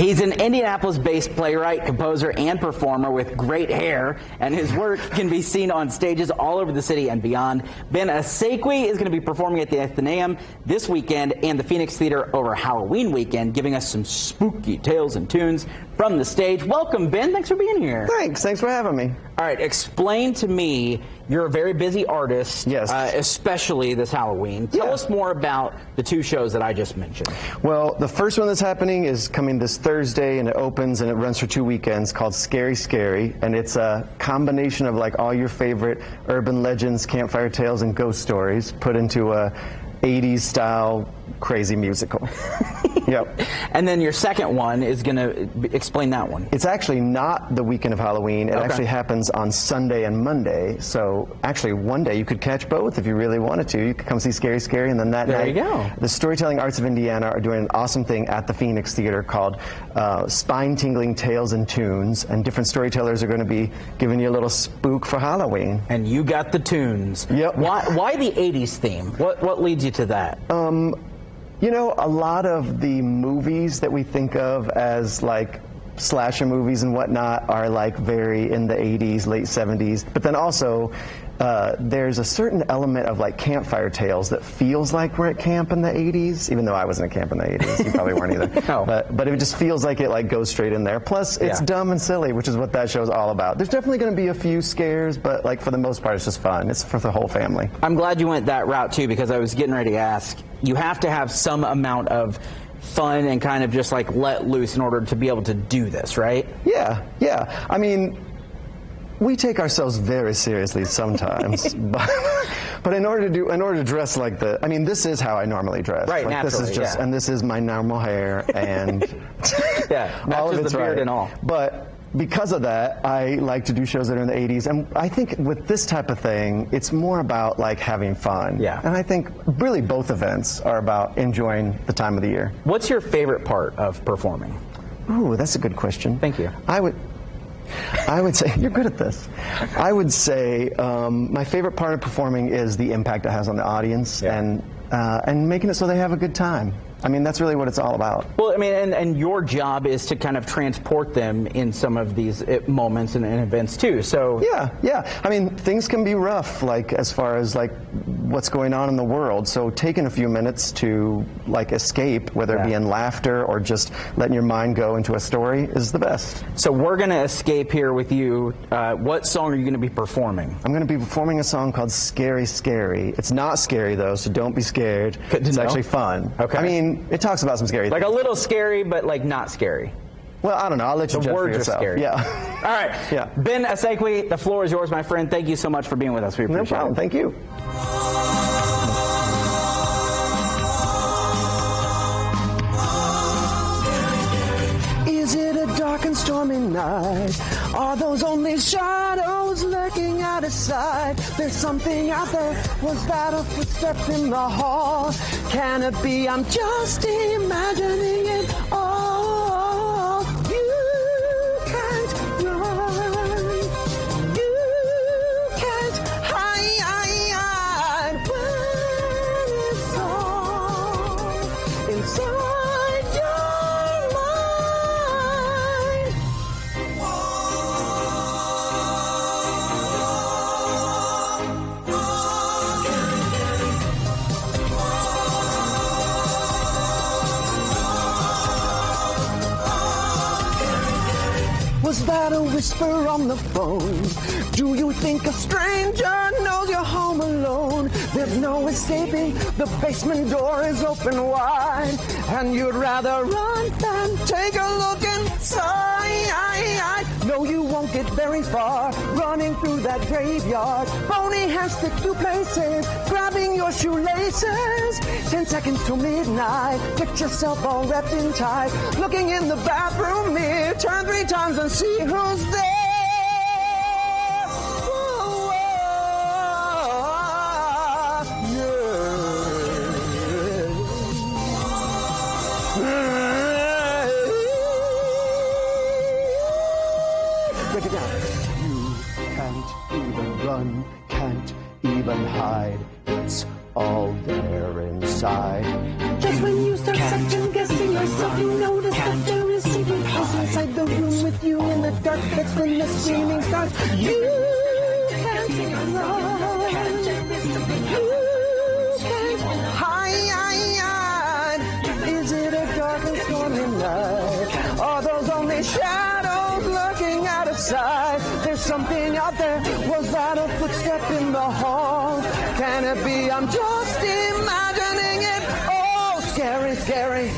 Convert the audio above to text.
He's an Indianapolis-based playwright, composer, and performer with great hair, and his work can be seen on stages all over the city and beyond. Ben Asaykwee is going to be performing at the Athenaeum this weekend and the Phoenix Theater over Halloween weekend, giving us some spooky tales and tunes from the stage. Welcome, Ben. Thanks for being here. Thanks for having me. All right, explain to me, you're a very busy artist, yes. Especially this Halloween. Tell us more about the two shows that I just mentioned. Well, the first one that's happening is coming this Thursday, and it opens and it runs for 2 weekends, called Scary Scary, and it's a combination of like all your favorite urban legends, campfire tales, and ghost stories put into a 80s style crazy musical. Yep. And then your second one is going to explain that one. It's actually not the weekend of Halloween. It actually happens on Sunday and Monday. So actually one day you could catch both if you really wanted to. You could come see Scary Scary, and then that night, there you go. The Storytelling Arts of Indiana are doing an awesome thing at the Phoenix Theater called Spine-Tingling Tales and Tunes, and different storytellers are going to be giving you a little spook for Halloween. And you got the tunes. Yep. Why the 80s theme? What leads you to that? You know, a lot of the movies that we think of as like slasher movies and whatnot are like very in the 80s, late 70s. But then also, there's a certain element of like campfire tales that feels like we're at camp in the 80s, even though I wasn't at camp in the 80s. You probably weren't either. No. But it just feels like it like goes straight in there. Plus, it's dumb and silly, which is what that show's all about. There's definitely going to be a few scares, but like for the most part, it's just fun. It's for the whole family. I'm glad you went that route too, because I was getting ready to ask. You have to have some amount of fun and kind of just like let loose in order to be able to do this, right? Yeah. I mean, we take ourselves very seriously sometimes, but in order to dress like I mean, this is how I normally dress. Right, like, naturally, this is just, and this is my normal hair, and all of it's the beard and all. But because of that, I like to do shows that are in the 80s, and I think with this type of thing, it's more about like having fun. Yeah. And I think really both events are about enjoying the time of the year. What's your favorite part of performing? Ooh, that's a good question. Thank you. I would say, you're good at this. I would say my favorite part of performing is the impact it has on the audience, and making it so they have a good time. I mean, that's really what it's all about. Well, I mean, and your job is to kind of transport them in some of these moments and events too. So yeah. I mean, things can be rough, like as far as like what's going on in the world. So taking a few minutes to like escape, whether it be in laughter or just letting your mind go into a story, is the best. So we're going to escape here with you. What song are you going to be performing? I'm going to be performing a song called Scary Scary. It's not scary though, so don't be scared. Good to it's know. Actually fun. Okay. I mean, it talks about some scary things. Like a little scary, but like not scary. Well, I don't know. I'll let you judge for yourself. Scary. Yeah. All right. Yeah. Ben Asaykwee, the floor is yours, my friend. Thank you so much for being with us. We appreciate it. No problem. Thank you. Is it a dark and stormy night? Are those only shadows lurking out of sight? There's something out there. Was that a footstep in the hall? Can it be I'm just imagining it all? You can't run. You can't hide when it's all inside your mind. Was that a whisper on the phone? Do you think a stranger knows you're home alone? There's no escaping, the basement door is open wide, and you'd rather run than take a look inside. No, you won't get very far running through that graveyard. Bony hands stick to places, grabbing your shoelaces. 10 seconds till midnight, get yourself all wrapped in tight. Looking in the bathroom mirror, turn 3 times and see who's there. Break it down. You can't even run, can't even hide. It's all there inside. Just when you start second guessing yourself, you notice that there is secret dark, that's when the screaming starts. You can't run. You can't hide. Is it a dark and stormy night? Are those only shadows lurking out of sight? There's something out there. Was that a footstep in the hall? Can it be I'm just imagining it? Oh, scary, scary.